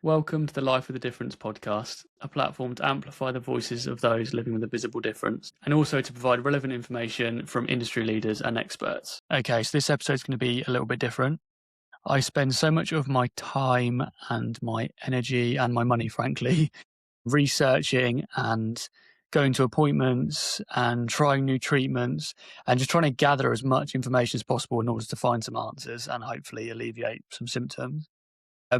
Welcome to the Life with a Difference podcast, a platform to amplify the voices of those living with a visible difference and also to provide relevant information from industry leaders and experts. Okay, so this episode is going to be a little bit different. I spend so much of my time and my energy and my money, frankly, researching and going to appointments and trying new treatments and just trying to gather as much information as possible in order to find some answers and hopefully alleviate some symptoms.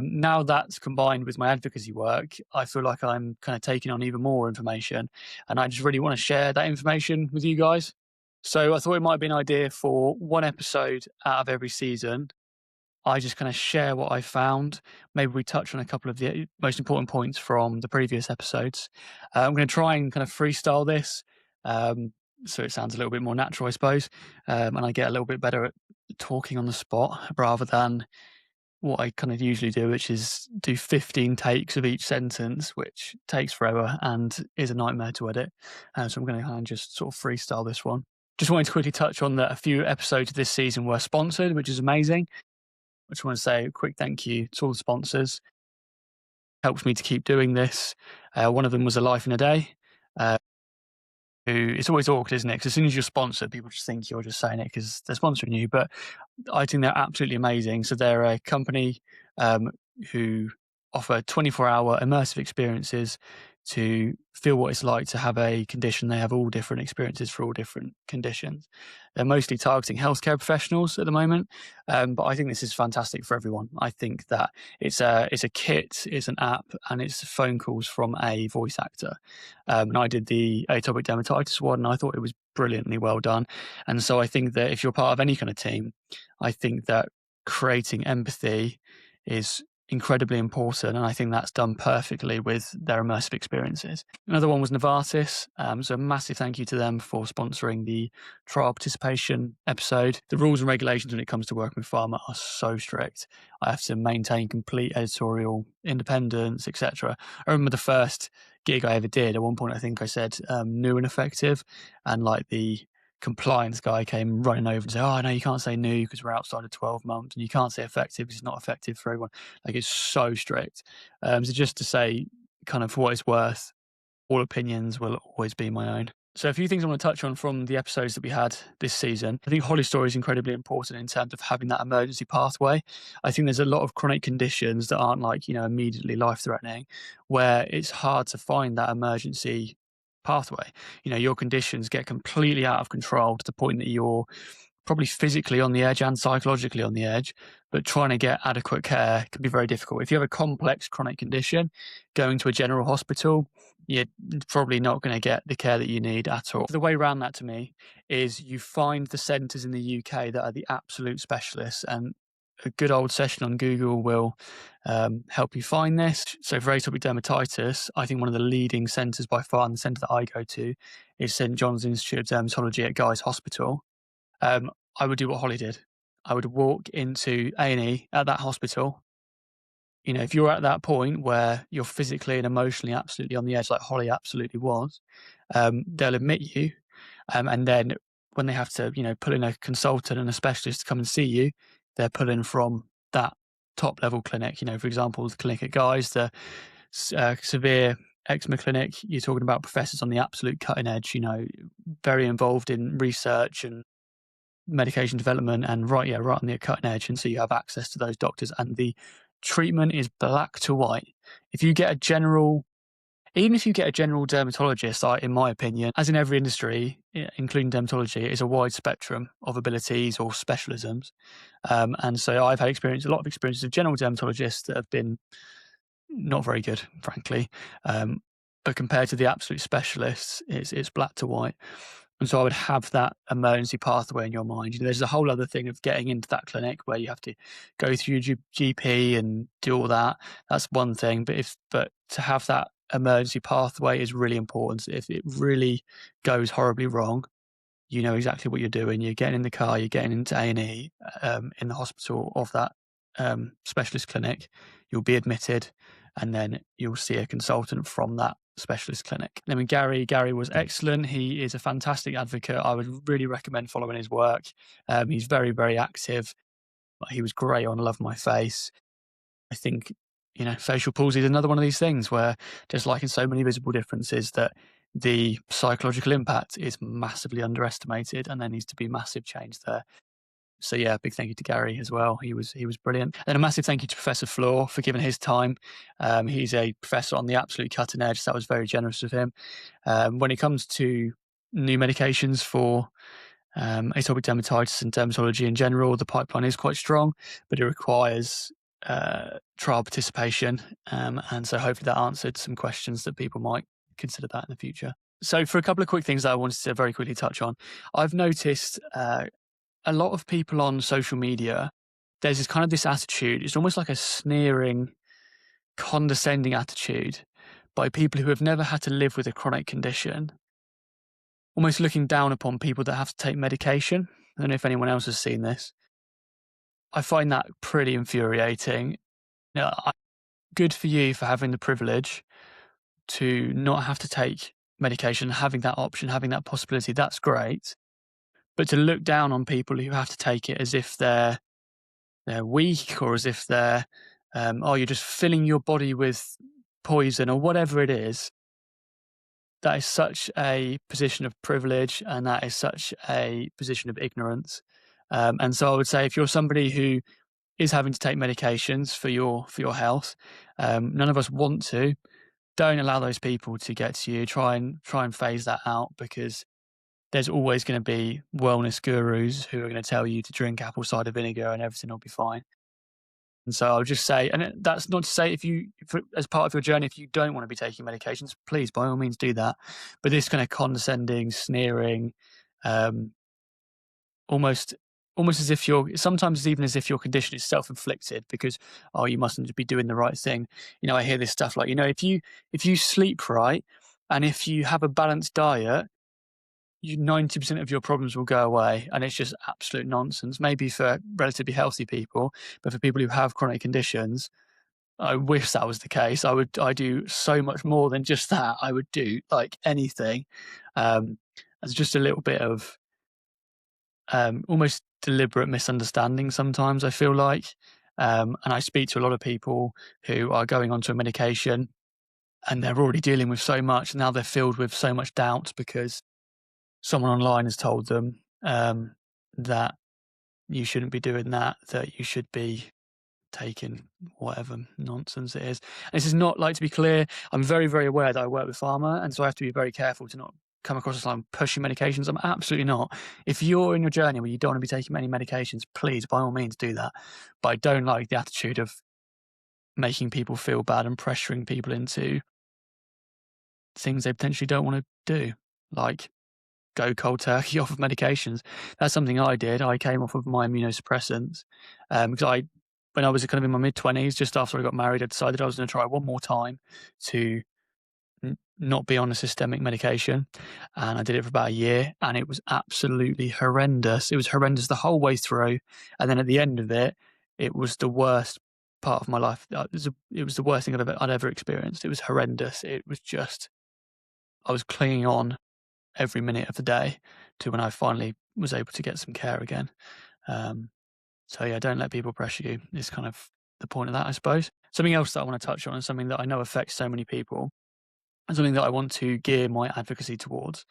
Now that's combined with my advocacy work, I feel like I'm kind of taking on even more information, and I just really want to share that information with you guys. So I thought it might be an idea for one episode out of every season. I just kind of share what I found. Maybe we touch on a couple of the most important points from the previous episodes. I'm going to try and kind of freestyle this, so it sounds a little bit more natural, I suppose, and I get a little bit better at talking on the spot rather than what I kind of usually do, which is do 15 takes of each sentence, which takes forever and is a nightmare to edit. So I'm going to kind of just sort of freestyle this one. Just wanted to quickly touch on that a few episodes of this season were sponsored, which is amazing. I just want to say a quick thank you to all the sponsors. Helps me to keep doing this. One of them was A Life in a Day. It's always awkward, isn't it? Because as soon as you're sponsored, people just think you're just saying it because they're sponsoring you. But I think they're absolutely amazing. So they're a company who offer 24-hour immersive experiences to feel what it's like to have a condition. They have all different experiences for all different conditions. They're mostly targeting healthcare professionals at the moment, but I think this is fantastic for everyone. I think that it's a kit, it's an app, and it's phone calls from a voice actor. And I did the atopic dermatitis one, and I thought it was brilliantly well done. And so I think that if you're part of any kind of team, I think that creating empathy is incredibly important, and I think that's done perfectly with their immersive experiences. Another one was Novartis, so a massive thank you to them for sponsoring the trial participation episode. The rules and regulations when it comes to working with pharma are so strict. I have to maintain complete editorial independence, etc. I remember the first gig I ever did, at one point I think I said new and effective, and like the compliance guy came running over and said, "Oh, no, you can't say new because we're outside of 12 months, and you can't say effective because it's not effective for everyone." Like, it's so strict. So just to say, kind of for what it's worth, all opinions will always be my own. So a few things I want to touch on from the episodes that we had this season. I think Holly's story is incredibly important in terms of having that emergency pathway. I think there's a lot of chronic conditions that aren't like, immediately life-threatening, where it's hard to find that emergency pathway. Your conditions get completely out of control to the point that you're probably physically on the edge and psychologically on the edge, but trying to get adequate care can be very difficult. If you have a complex chronic condition, going to a general hospital, you're probably not going to get the care that you need at all. The way around that to me is you find the centres in the UK that are the absolute specialists, and a good old session on Google will help you find this. So for atopic dermatitis, I think one of the leading centres by far, and the centre that I go to, is St John's Institute of Dermatology at Guy's Hospital. I would do what Holly did. I would walk into A&E at that hospital. If you're at that point where you're physically and emotionally absolutely on the edge, like Holly absolutely was, they'll admit you. And then when they have to, pull in a consultant and a specialist to come and see you, they're pulling from that top level clinic. For example, the clinic at Guy's, the severe eczema clinic, you're talking about professors on the absolute cutting edge, very involved in research and medication development, and right on the cutting edge. And so you have access to those doctors, and the treatment is black to white. Even if you get a general dermatologist, in my opinion, as in every industry, including dermatology, it is a wide spectrum of abilities or specialisms. And so I've had a lot of experiences of general dermatologists that have been not very good, frankly. But compared to the absolute specialists, it's black to white. And so I would have that emergency pathway in your mind. There's a whole other thing of getting into that clinic where you have to go through your GP and do all that. That's one thing. But to have that emergency pathway is really important. If it really goes horribly wrong, you know exactly what you're doing. You're getting in the car, you're getting into A&E in the hospital of that specialist clinic. You'll be admitted, and then you'll see a consultant from that specialist clinic. I mean, Gary was excellent. He is a fantastic advocate. I would really recommend following his work. He's very, very active. He was great on Love My Face. I think facial palsy is another one of these things where, just like in so many visible differences, that the psychological impact is massively underestimated, and there needs to be massive change there. So yeah, big thank you to Gary as well. He was brilliant, and a massive thank you to Professor Floor for giving his time. He's a professor on the absolute cutting edge. So that was very generous of him. When it comes to new medications for atopic dermatitis and dermatology in general, the pipeline is quite strong, but it requires trial participation. And so hopefully that answered some questions that people might consider that in the future. So for a couple of quick things that I wanted to very quickly touch on, I've noticed a lot of people on social media, there's this attitude, it's almost like a sneering, condescending attitude by people who have never had to live with a chronic condition, almost looking down upon people that have to take medication. I don't know if anyone else has seen this. I find that pretty infuriating. Good for you for having the privilege to not have to take medication, having that option, having that possibility. That's great. But to look down on people who have to take it as if they're weak, or as if they're, you're just filling your body with poison or whatever it is, that is such a position of privilege, and that is such a position of ignorance. And so I would say, if you're somebody who is having to take medications for your health, none of us want to. Don't allow those people to get to you. Try and phase that out, because there's always going to be wellness gurus who are going to tell you to drink apple cider vinegar and everything will be fine. And so I'll just say, and that's not to say as part of your journey, if you don't want to be taking medications, please, by all means, do that. But this kind of condescending, sneering, almost as if sometimes even as if your condition is self-inflicted, because, you mustn't be doing the right thing. I hear this stuff like, if you sleep right and if you have a balanced diet, 90% of your problems will go away. And it's just absolute nonsense. Maybe for relatively healthy people, but for people who have chronic conditions, I wish that was the case. I do so much more than just that. I would do like anything. It's just a little bit of almost deliberate misunderstanding sometimes, I feel like. And I speak to a lot of people who are going onto a medication and they're already dealing with so much. And now they're filled with so much doubt because someone online has told them that you shouldn't be doing that you should be taking whatever nonsense it is. And this is not, like, to be clear, I'm very, very aware that I work with pharma, and so I have to be very careful to not come across as I'm pushing medications. I'm absolutely not. If you're in your journey where you don't want to be taking many medications, please, by all means, do that. But I don't like the attitude of making people feel bad and pressuring people into things they potentially don't want to do, like go cold turkey off of medications. That's something I did. I came off of my immunosuppressants because when I was kind of in my mid-20s, just after I got married, I decided I was going to try one more time to not be on a systemic medication. And I did it for about a year, and it was absolutely horrendous. It was horrendous the whole way through. And then at the end of it, it was the worst part of my life. It was the worst thing I'd ever experienced. It was horrendous. It was just, I was clinging on every minute of the day to when I finally was able to get some care again. So yeah, don't let people pressure you is kind of the point of that, I suppose. Something else that I want to touch on, and something that I know affects so many people, and something that I want to gear my advocacy towards.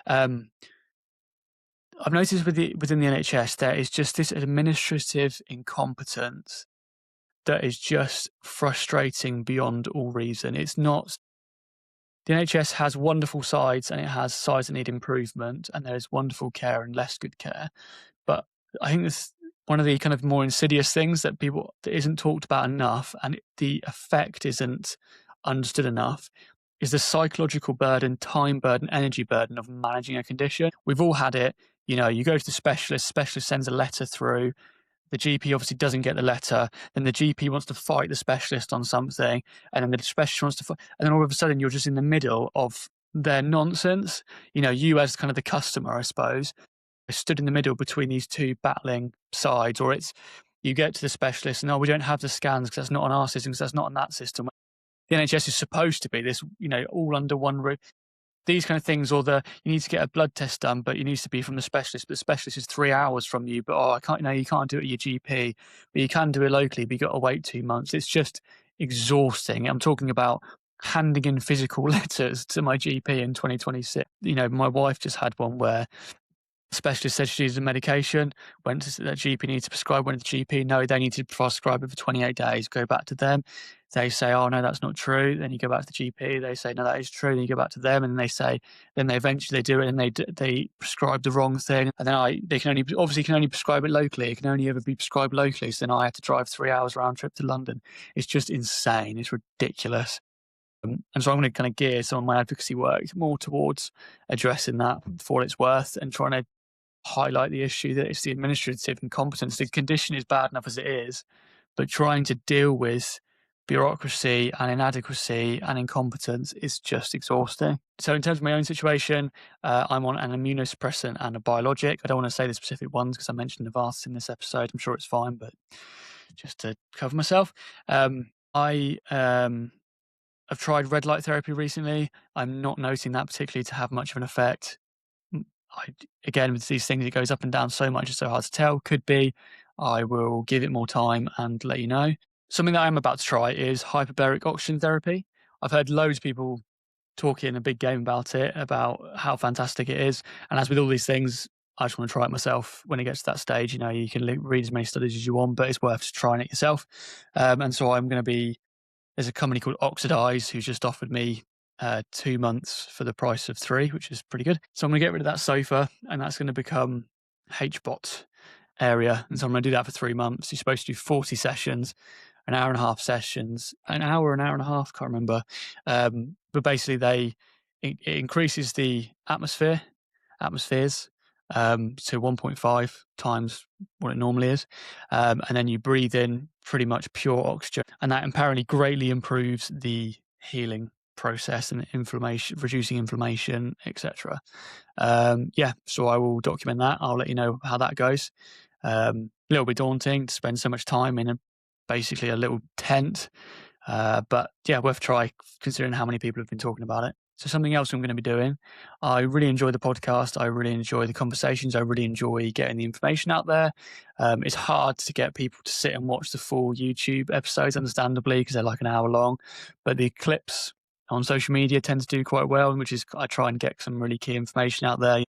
I've noticed within the NHS, there is just this administrative incompetence that is just frustrating beyond all reason. It's not. The NHS has wonderful sides, and it has sides that need improvement, and there is wonderful care and less good care. But I think this one of the kind of more insidious things that isn't talked about enough, and the effect isn't understood enough, is the psychological burden, time burden, energy burden of managing a condition. We've all had it. You go to the specialist sends a letter through. The GP obviously doesn't get the letter. Then the GP wants to fight the specialist on something, and then the specialist wants to fight. And then all of a sudden, you're just in the middle of their nonsense. You as kind of the customer, I suppose, are stood in the middle between these two battling sides. Or you get to the specialist, and we don't have the scans because that's not on our system, because that's not on that system. The NHS is supposed to be this, all under one roof. these kind of things, or you need to get a blood test done, but it needs to be from the specialist. But the specialist is 3 hours from you. But I can't. You can't do it at your GP, but you can do it locally. But you got to wait 2 months. It's just exhausting. I'm talking about handing in physical letters to my GP in 2026. My wife just had one where specialist said she needs a medication, went to the GP, needs to prescribe, went to the GP, no, they need to prescribe it for 28 days, go back to them. They say, oh, no, that's not true. Then you go back to the GP, they say, no, that is true. Then you go back to them and they say, then they eventually do it and they prescribe the wrong thing. And then they can only prescribe it locally. It can only ever be prescribed locally. So then I had to drive 3 hours round trip to London. It's just insane. It's ridiculous. And so I'm going to kind of gear some of my advocacy work more towards addressing that for what it's worth and trying to highlight the issue that it's the administrative incompetence. The condition is bad enough as it is, but trying to deal with bureaucracy and inadequacy and incompetence is just exhausting. So in terms of my own situation, I'm on an immunosuppressant and a biologic. I don't want to say the specific ones because I mentioned Novartis in this episode. I'm sure it's fine, but just to cover myself. I've tried red light therapy recently. I'm not noting that particularly to have much of an effect. Again, with these things, it goes up and down so much, it's so hard to tell. Could be. I will give it more time and let you know. Something that I'm about to try is hyperbaric oxygen therapy. I've heard loads of people talking a big game about it, about how fantastic it is. And as with all these things, I just want to try it myself when it gets to that stage. You can read as many studies as you want, but it's worth trying it yourself. And so there's a company called Oxidize who's just offered me 2 months for the price of 3, which is pretty good. So I'm going to get rid of that sofa, and that's going to become HBOT area. And so I'm going to do that for 3 months. You're supposed to do 40 sessions, an hour and a half sessions, an hour and a half, can't remember. But basically, it increases the atmospheres to 1.5 times what it normally is. And then you breathe in pretty much pure oxygen. And that apparently greatly improves the healing process and reducing inflammation, etc. So I will document that. I'll let you know how that goes. A little bit daunting to spend so much time in basically a little tent, but yeah, worth a try considering how many people have been talking about it. So something else I'm going to be doing. I really enjoy the podcast. I really enjoy the conversations. I really enjoy getting the information out there. It's hard to get people to sit and watch the full YouTube episodes, understandably, because they're like an hour long. But the clips on social media tend to do quite well, which is I try and get some really key information out there.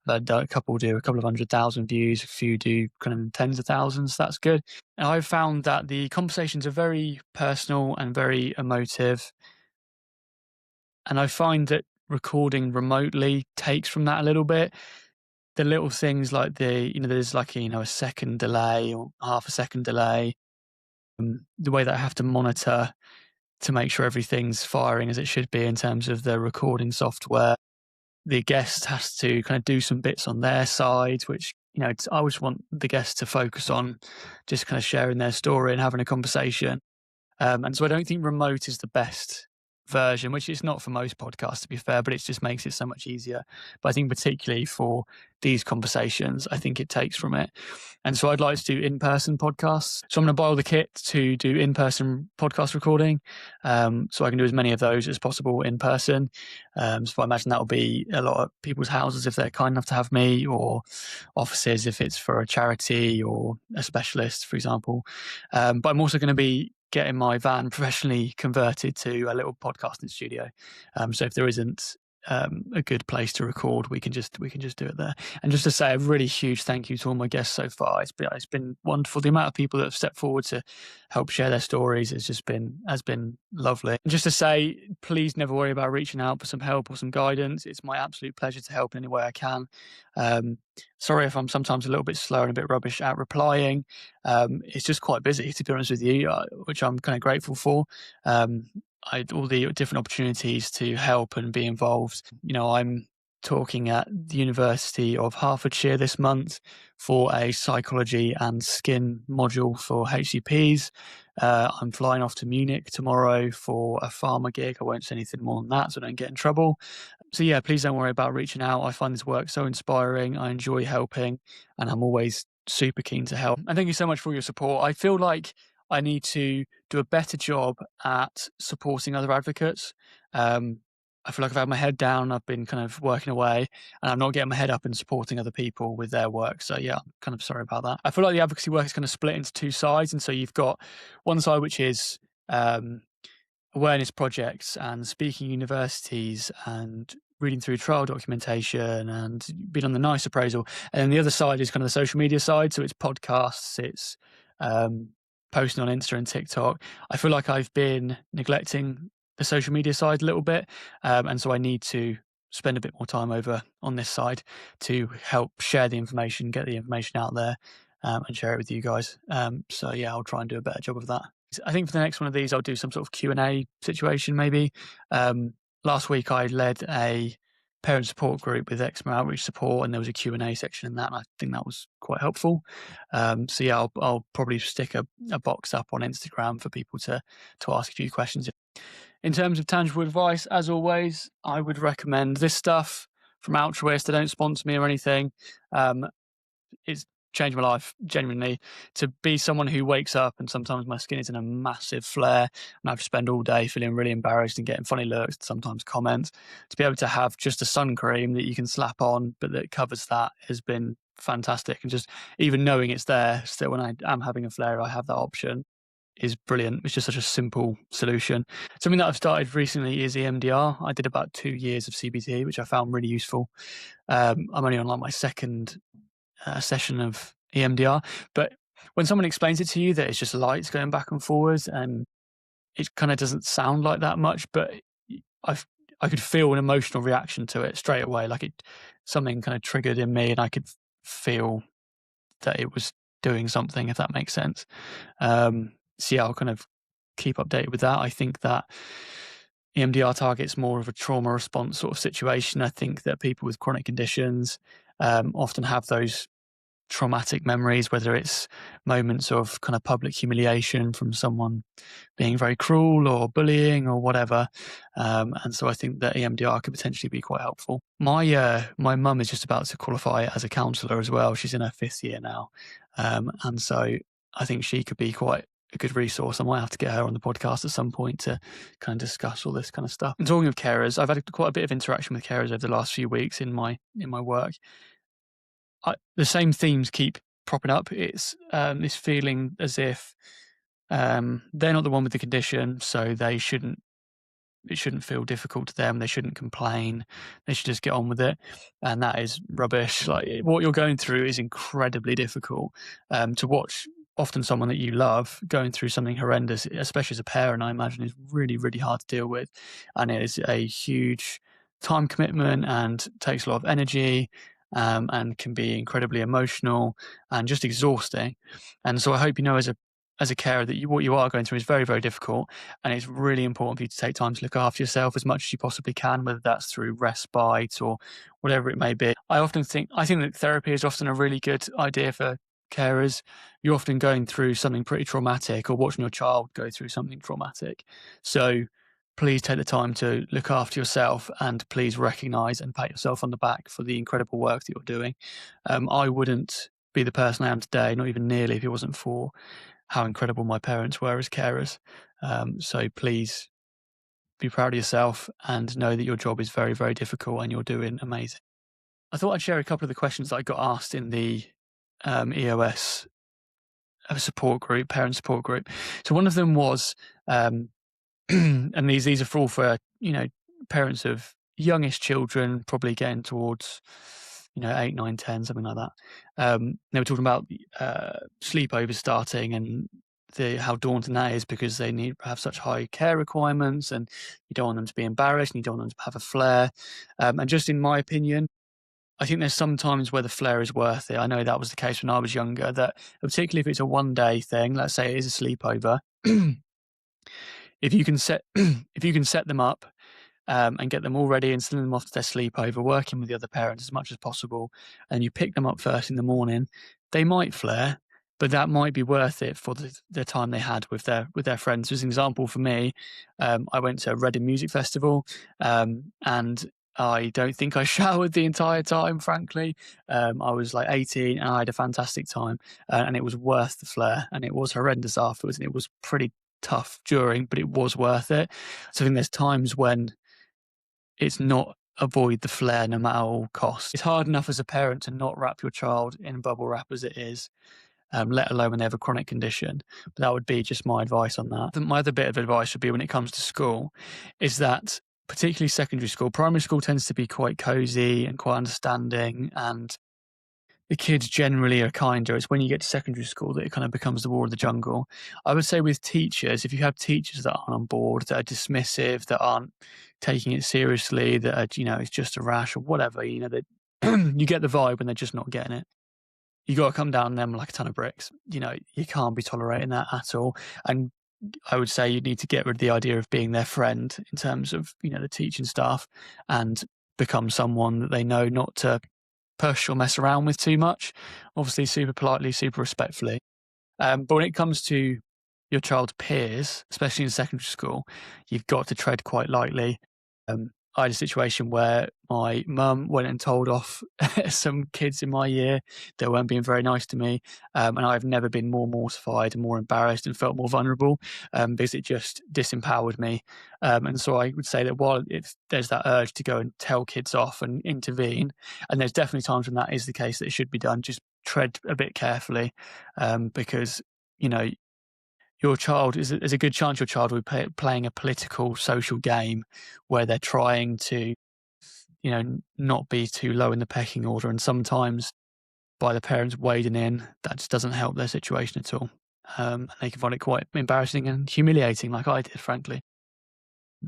A couple do a couple of 100,000 views, a few do kind of tens of thousands. That's good. And I've found that the conversations are very personal and very emotive. And I find that recording remotely takes from that a little bit. The little things like there's like, a second delay or half a second delay. The way that I have to monitor to make sure everything's firing as it should be in terms of the recording software. The guest has to kind of do some bits on their side, which, I always want the guest to focus on just kind of sharing their story and having a conversation. And so I don't think remote is the best version, which it's not for most podcasts, to be fair, but it just makes it so much easier. But I think particularly for these conversations, I think it takes from it. And so I'd like to do in-person podcasts. So I'm going to buy all the kit to do in-person podcast recording, so I can do as many of those as possible in person. So I imagine that will be a lot of people's houses if they're kind enough to have me, or offices if it's for a charity or a specialist, for example. But I'm also going to be getting my van professionally converted to a little podcasting studio. So if there isn't a good place to record, we can just do it there. And just to say a really huge thank you to all my guests so far. It's been wonderful. The amount of people that have stepped forward to help share their stories has been lovely. And just to say, please never worry about reaching out for some help or some guidance. It's my absolute pleasure to help in any way I can. Sorry if I'm sometimes a little bit slow and a bit rubbish at replying. It's just quite busy, to be honest with you, which I'm kind of grateful for. All the different opportunities to help and be involved. I'm talking at the University of Hertfordshire this month for a psychology and skin module for HCPs. I'm flying off to Munich tomorrow for a pharma gig. I won't say anything more than that so I don't get in trouble. So yeah, please don't worry about reaching out. I find this work so inspiring. I enjoy helping, and I'm always super keen to help. And thank you so much for your support. I feel like I need to do a better job at supporting other advocates. I feel like I've had my head down, I've been kind of working away, and I'm not getting my head up and supporting other people with their work. So yeah, I'm kind of sorry about that. I feel like the advocacy work is kind of split into two sides. And so you've got one side which is um, awareness projects and speaking universities and reading through trial documentation and being on the NICE appraisal. And then the other side is kind of the social media side. So it's podcasts, it's um, posting on Insta and TikTok. I feel like I've been neglecting the social media side a little bit. And so I need to spend a bit more time over on this side to help share the information, get the information out there, and share it with you guys. So yeah, I'll try and do a better job of that. I think for the next one of these, I'll do some sort of Q&A situation maybe. Last week I led a parent support group with eczema outreach support, and there was a Q&A section in that, and I think that was quite helpful. So yeah, I'll probably stick a box up on Instagram for people to ask a few questions. In terms of tangible advice, as always, I would recommend this stuff from Altruist. They don't sponsor me or anything. It's changed my life genuinely. To be someone who wakes up and sometimes my skin is in a massive flare and I have to spend all day feeling really embarrassed and getting funny looks, sometimes comments, to be able to have just a sun cream that you can slap on but that covers that has been fantastic. And just even knowing it's there still when I am having a flare, I have that option, is brilliant. It's just such a simple solution. Something that I've started recently is EMDR. I did about 2 years of CBT, which I found really useful. I'm only on like my second session of EMDR, but when someone explains it to you that it's just lights going back and forwards, and it kind of doesn't sound like that much, but I could feel an emotional reaction to it straight away. Like something kind of triggered in me, and I could feel that it was doing something, if that makes sense. So yeah, I'll kind of keep updated with that. I think that EMDR targets more of a trauma response sort of situation. I think that people with chronic conditions often have those traumatic memories, whether it's moments of kind of public humiliation from someone being very cruel or bullying or whatever. And so I think that EMDR could potentially be quite helpful. My mum is just about to qualify as a counsellor as well. She's in her 5th year now. And so I think she could be quite a good resource. I might have to get her on the podcast at some point to kind of discuss all this kind of stuff. And talking of carers, I've had quite a bit of interaction with carers over the last few weeks in my work. The same themes keep propping up. It's this feeling as if they're not the one with the condition, so it shouldn't feel difficult to them. They shouldn't complain. They should just get on with it. And that is rubbish. Like, what you're going through is incredibly difficult. To watch often someone that you love going through something horrendous, especially as a parent, I imagine is really, really hard to deal with. And it is a huge time commitment and takes a lot of energy. And can be incredibly emotional and just exhausting. And so I hope you know, as a carer, that what you are going through is very, very difficult, and it's really important for you to take time to look after yourself as much as you possibly can, whether that's through respite or whatever it may be. I think that therapy is often a really good idea for carers. You're often going through something pretty traumatic or watching your child go through something traumatic. So please take the time to look after yourself, and please recognise and pat yourself on the back for the incredible work that you're doing. I wouldn't be the person I am today, not even nearly, if it wasn't for how incredible my parents were as carers. So please be proud of yourself and know that your job is very, very difficult and you're doing amazing. I thought I'd share a couple of the questions that I got asked in the EOS support group, parent support group. So one of them was, and these are all for parents of youngish children, probably getting towards 8, 9, 10, something like that. They were talking about sleepovers starting and how daunting that is, because they have such high care requirements, and you don't want them to be embarrassed and you don't want them to have a flare. And just in my opinion, I think there's some times where the flare is worth it. I know that was the case when I was younger, that particularly if it's a one-day thing, let's say it is a sleepover, if you can set them up and get them all ready and send them off to their sleepover, working with the other parents as much as possible, and you pick them up first in the morning, they might flare, but that might be worth it for the time they had with their friends. As an example, for me, I went to a Reading Music Festival, and I don't think I showered the entire time, frankly. I was like 18 and I had a fantastic time, and it was worth the flare, and it was horrendous afterwards, and it was pretty tough during, but it was worth it. So I think there's times when it's not avoid the flare no matter all costs. It's hard enough as a parent to not wrap your child in bubble wrap as it is, let alone when they have a chronic condition. But that would be just my advice on that. My other bit of advice would be when it comes to school is that particularly secondary school, primary school tends to be quite cozy and quite understanding, and the kids generally are kinder. It's when you get to secondary school that it kind of becomes the war of the jungle. I would say with teachers, if you have teachers that aren't on board, that are dismissive, that aren't taking it seriously, that are, it's just a rash or whatever, that you get the vibe when they're just not getting it. You got to come down on them like a ton of bricks. You can't be tolerating that at all. And I would say you need to get rid of the idea of being their friend in terms of, the teaching staff, and become someone that they know not to push or mess around with too much. Obviously, super politely, super respectfully. But when it comes to your child's peers, especially in secondary school, you've got to tread quite lightly. I had a situation where my mum went and told off some kids in my year that weren't being very nice to me. And I've never been more mortified and more embarrassed and felt more vulnerable, because it just disempowered me. And so I would say that while there's that urge to go and tell kids off and intervene, and there's definitely times when that is the case that it should be done, just tread a bit carefully, because, you know, your child is a good chance your child will be playing a political social game where they're trying to, not be too low in the pecking order. And sometimes by the parents wading in, that just doesn't help their situation at all. And they can find it quite embarrassing and humiliating, like I did, frankly.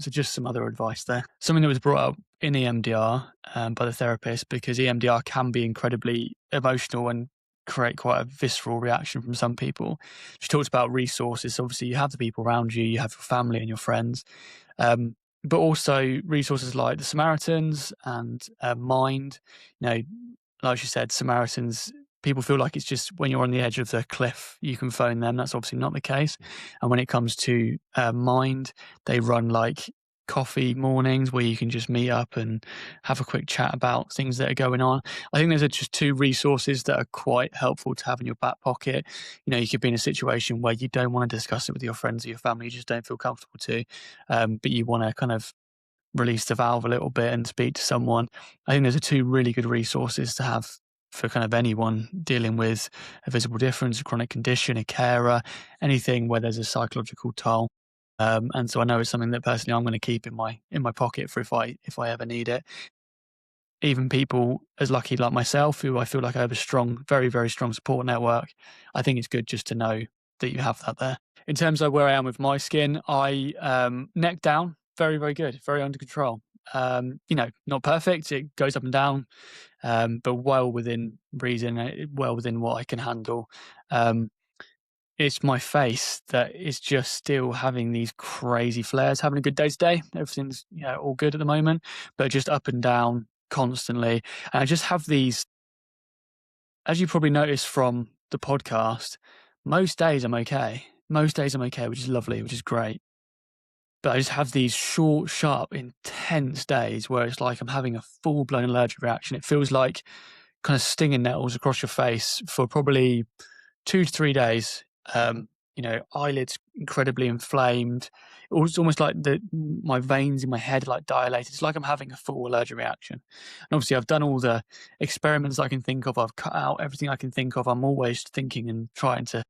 So just some other advice there. Something that was brought up in EMDR, by the therapist, because EMDR can be incredibly emotional and create quite a visceral reaction from some people. She talked about resources. Obviously, you have the people around you, you have your family and your friends, but also resources like the Samaritans and Mind. Like you said, Samaritans, people feel like it's just when you're on the edge of the cliff, you can phone them. That's obviously not the case. And when it comes to Mind, they run like coffee mornings where you can just meet up and have a quick chat about things that are going on. I think those are just two resources that are quite helpful to have in your back pocket. You could be in a situation where you don't want to discuss it with your friends or your family, you just don't feel comfortable to, but you want to kind of release the valve a little bit and speak to someone. I think those are two really good resources to have for kind of anyone dealing with a visible difference, a chronic condition, a carer, anything where there's a psychological toll. And so I know it's something that personally I'm going to keep in my pocket for if I ever need it. Even people as lucky like myself, who I feel like I have a strong, very, very strong support network, I think it's good just to know that you have that there. In terms of where I am with my skin, I neck down, very, very good, very under control. Not perfect, it goes up and down, but well within reason, well within what I can handle. It's my face that is just still having these crazy flares, having a good day today. Everything's all good at the moment, but just up and down constantly. And I just have these, as you probably noticed from the podcast, most days I'm okay. Most days I'm okay, which is lovely, which is great. But I just have these short, sharp, intense days where it's like I'm having a full-blown allergic reaction. It feels like kind of stinging nettles across your face for probably 2 to 3 days. Eyelids incredibly inflamed. It's almost like my veins in my head are like dilated. It's like I'm having a full allergic reaction. And obviously I've done all the experiments I can think of. I've cut out everything I can think of. I'm always thinking and trying to,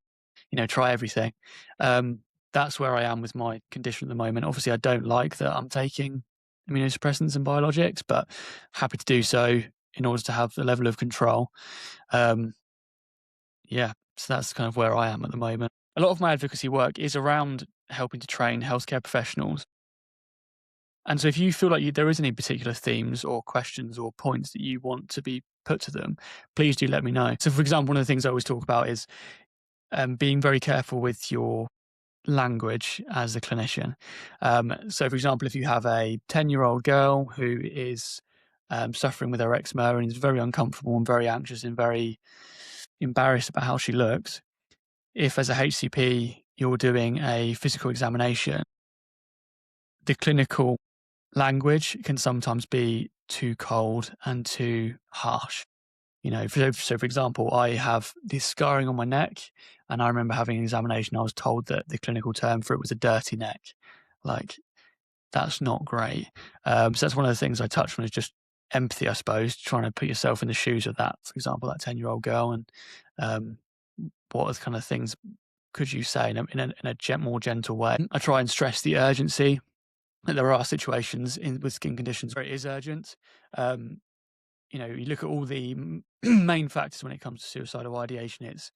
try everything. That's where I am with my condition at the moment. Obviously I don't like that I'm taking immunosuppressants and biologics, but happy to do so in order to have the level of control. So that's kind of where I am at the moment. A lot of my advocacy work is around helping to train healthcare professionals. And so if you feel like there is any particular themes or questions or points that you want to be put to them, please do let me know. So for example, one of the things I always talk about is being very careful with your language as a clinician. So for example, if you have a 10-year-old girl who is suffering with her eczema and is very uncomfortable and very anxious and very embarrassed about how she looks, if as a HCP you're doing a physical examination, the clinical language can sometimes be too cold and too harsh. So for example, I have this scarring on my neck, and I remember having an examination. I was told that the clinical term for it was a dirty neck. Like, that's not great. So that's one of the things I touched on, is just empathy, I suppose, trying to put yourself in the shoes of that, for example, that 10-year-old girl, and um, what kind of things could you say in a more gentle way? I try and stress the urgency. That there are situations with skin conditions where it is urgent. Um, you look at all the main factors when it comes to suicidal ideation. It's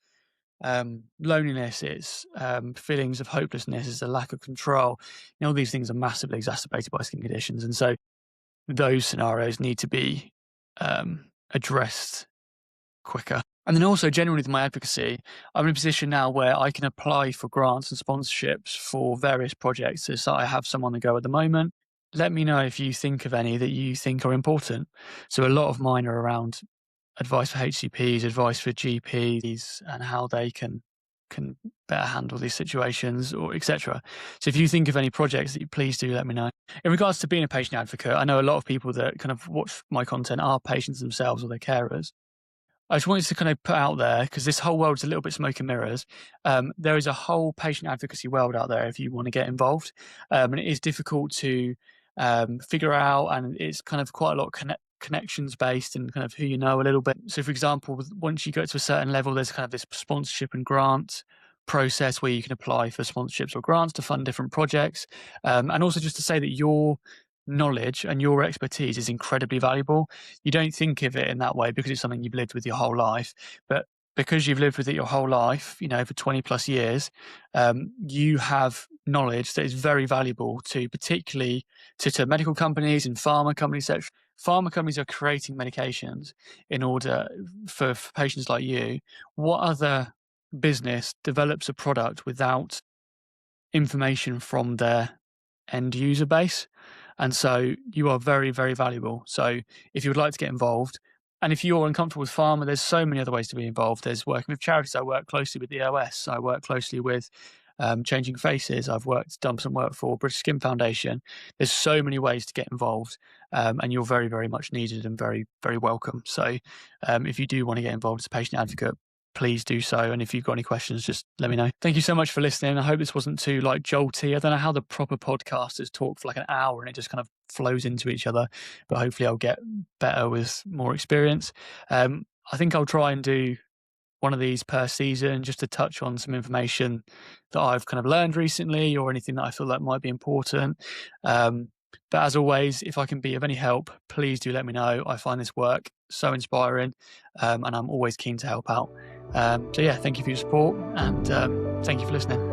loneliness, it's feelings of hopelessness, it's a lack of control. All these things are massively exacerbated by skin conditions, and so those scenarios need to be addressed quicker. And then also, generally with my advocacy, I'm in a position now where I can apply for grants and sponsorships for various projects. So I have some on the go at the moment. Let me know if you think of any that you think are important. So a lot of mine are around advice for HCPs, advice for GPs, and how they can better handle these situations, or etc. So if you think of any projects, that you please do let me know. In regards to being a patient advocate, I know a lot of people that kind of watch my content are patients themselves or their carers. I just wanted to kind of put out there, because this whole world is a little bit smoke and mirrors. There is a whole patient advocacy world out there if you want to get involved, and it is difficult to figure out, and it's kind of quite a lot of connections based and kind of who you know a little bit. So, for example, once you get to a certain level, there's kind of this sponsorship and grant process where you can apply for sponsorships or grants to fund different projects, and also just to say that your knowledge and your expertise is incredibly valuable. You don't think of it in that way because it's something you've lived with your whole life, but because you've lived with it your whole life, for 20 plus years, you have knowledge that is very valuable to, particularly to medical companies and pharma companies. Pharma companies are creating medications in order for patients like you. What other business develops a product without information from their end user base? And so you are very, very valuable. So if you would like to get involved, and if you're uncomfortable with pharma, there's so many other ways to be involved. There's working with charities. I work closely with the OS. I work closely with Changing Faces. I've done some work for British Skin Foundation. There's so many ways to get involved, and you're very, very much needed and very, very welcome. So if you do want to get involved as a patient advocate, please do so. And if you've got any questions, just let me know. Thank you so much for listening. I hope this wasn't too jolty. I don't know how the proper podcasters talk for an hour and it just kind of flows into each other, but hopefully I'll get better with more experience. I think I'll try and do one of these per season, just to touch on some information that I've kind of learned recently, or anything that I feel like might be important. But as always, if I can be of any help, please do let me know. I find this work so inspiring, and I'm always keen to help out. So yeah, thank you for your support, and thank you for listening.